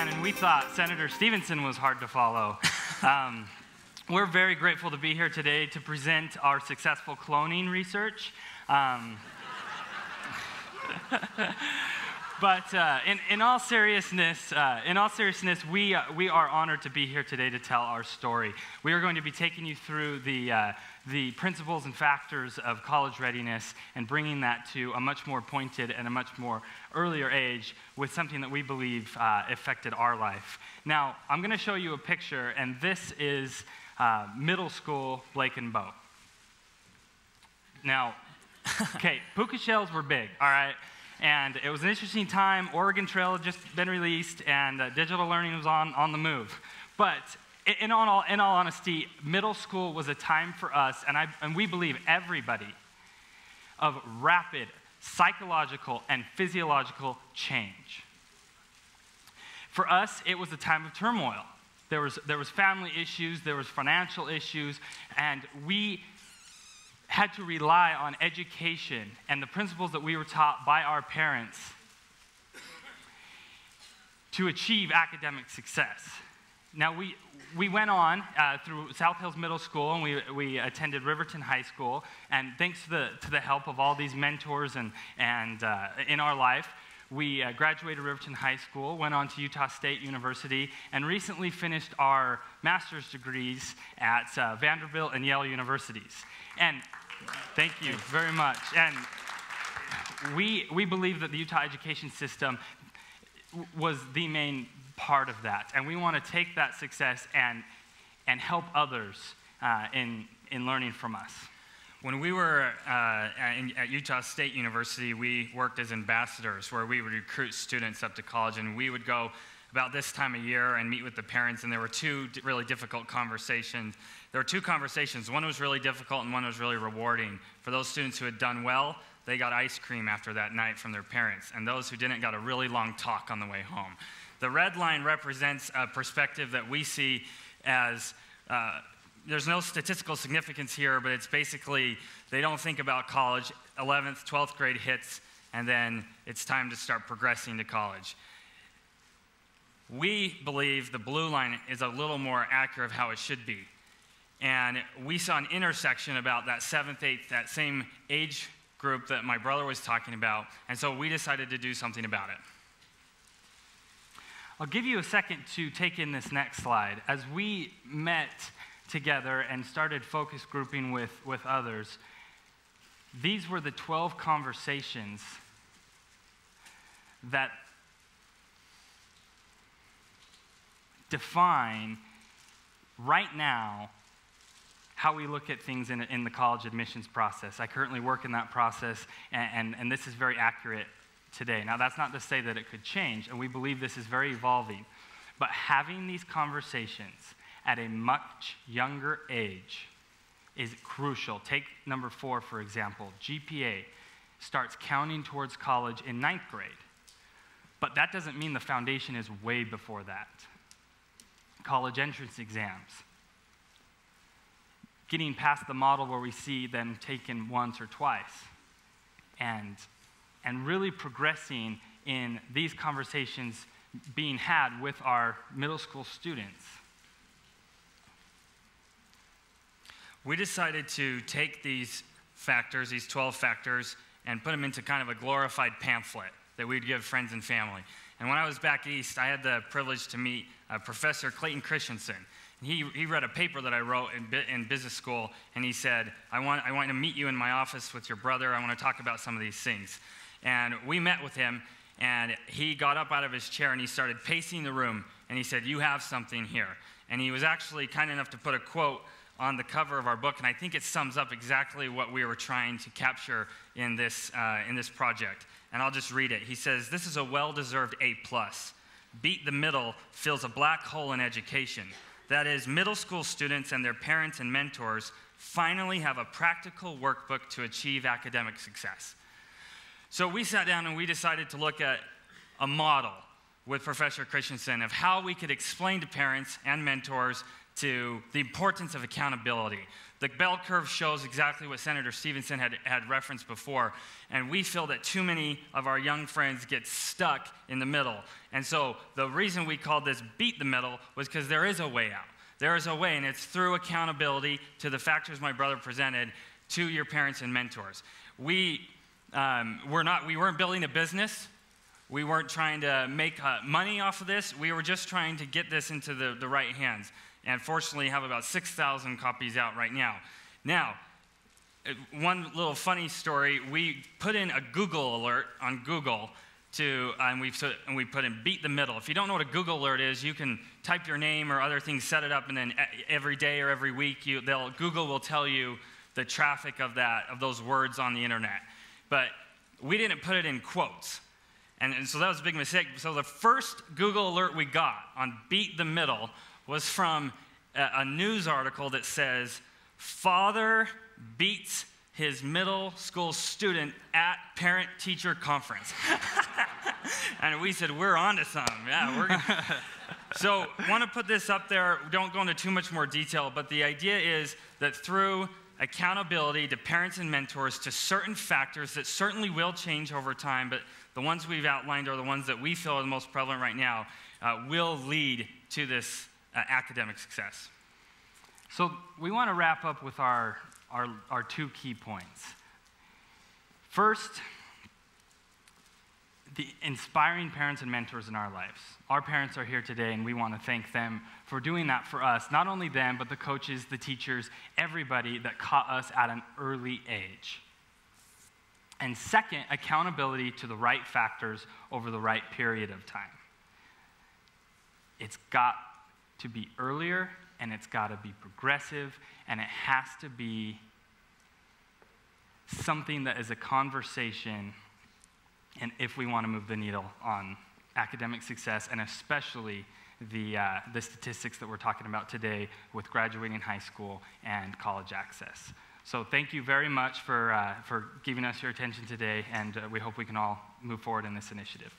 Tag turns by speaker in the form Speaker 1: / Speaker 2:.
Speaker 1: man, and we thought Senator Stevenson was hard to follow. We're very grateful to be here today to present our successful cloning research. But in all seriousness, we are honored to be here today to tell our story. We are going to be taking you through the principles and factors of college readiness and bringing that to a much more pointed and a much more earlier age with something that we believe affected our life. Now, I'm going to show you a picture, and this is middle school Blake and Bo. Now, okay, puka shells were big, all right? And it was an interesting time. Oregon Trail had just been released, and digital learning was on the move. But in all honesty, middle school was a time for us, and we believe everybody, of rapid psychological and physiological change. For us, it was a time of turmoil. There was family issues, there was financial issues, and we had to rely on education and the principles that we were taught by our parents to achieve academic success. Now, we went on through South Hills Middle School, and we attended Riverton High School, and thanks to the help of all these mentors and in our life, we graduated Riverton High School, went on to Utah State University, and recently finished our master's degrees at Vanderbilt and Yale universities. And thank you very much. And we believe that the Utah education system was the main part of that. And we want to take that success and help others in learning from us.
Speaker 2: When we were at Utah State University, we worked as ambassadors, where we would recruit students up to college, and we would go about this time of year and meet with the parents, and there were two really difficult conversations. There were two conversations. One was really difficult and one was really rewarding. For those students who had done well, they got ice cream after that night from their parents, and those who didn't got a really long talk on the way home. The red line represents a perspective that we see as, there's no statistical significance here, but it's basically, they don't think about college. 11th, 12th grade hits, and then it's time to start progressing to college. We believe the blue line is a little more accurate of how it should be. And we saw an intersection about that 7th, 8th, that same age group that my brother was talking about, and so we decided to do something about it.
Speaker 1: I'll give you a second to take in this next slide. As we met together and started focus grouping with others, these were the 12 conversations that define right now how we look at things in the college admissions process. I currently work in that process, and this is very accurate today. Now, that's not to say that it could change, and we believe this is very evolving, but having these conversations at a much younger age is crucial. Take number 4, for example. GPA starts counting towards college in 9th grade, but that doesn't mean the foundation is way before that. College entrance exams, getting past the model where we see them taken once or twice, and really progressing in these conversations being had with our middle school students.
Speaker 2: We decided to take these factors, these 12 factors, and put them into kind of a glorified pamphlet that we'd give friends and family. And when I was back east, I had the privilege to meet Professor Clayton Christensen. And he read a paper that I wrote in business school, and he said, I want to meet you in my office with your brother. I want to talk about some of these things. And we met with him, and he got up out of his chair, and he started pacing the room, and he said, you have something here. And he was actually kind enough to put a quote on the cover of our book, and I think it sums up exactly what we were trying to capture in this project. And I'll just read it. He says, this is a well-deserved A+. Beat the middle fills a black hole in education. That is, middle school students and their parents and mentors finally have a practical workbook to achieve academic success. So we sat down and we decided to look at a model with Professor Christensen of how we could explain to parents and mentors to the importance of accountability. The bell curve shows exactly what Senator Stevenson had referenced before, and we feel that too many of our young friends get stuck in the middle. And so the reason we called this Beat the Middle was because there is a way out. There is a way, and it's through accountability to the factors my brother presented to your parents and mentors. We weren't building a business. We weren't trying to make money off of this. We were just trying to get this into the right hands. And fortunately, have about 6,000 copies out right now. Now, one little funny story, we put in a Google alert on Google and we put in Beat the Middle. If you don't know what a Google alert is, you can type your name or other things, set it up, and then every day or every week, Google will tell you the traffic of those words on the internet. But we didn't put it in quotes. And so that was a big mistake. So the first Google alert we got on Beat the Middle was from a news article that says, "Father beats his middle school student at parent-teacher conference." And we said, we're on to something. Yeah, we're gonna. So want to put this up there. Don't go into too much more detail, but the idea is that through accountability to parents and mentors to certain factors that certainly will change over time, but the ones we've outlined are the ones that we feel are the most prevalent right now, will lead to this academic success.
Speaker 1: So we want to wrap up with our 2 key points. First, the inspiring parents and mentors in our lives. Our parents are here today, and we want to thank them for doing that for us. Not only them, but the coaches, the teachers, everybody that caught us at an early age. And second, accountability to the right factors over the right period of time. It's got to be earlier, and it's got to be progressive, and it has to be something that is a conversation, and if we want to move the needle on academic success, and especially the statistics that we're talking about today with graduating high school and college access. So thank you very much for giving us your attention today, and we hope we can all move forward in this initiative.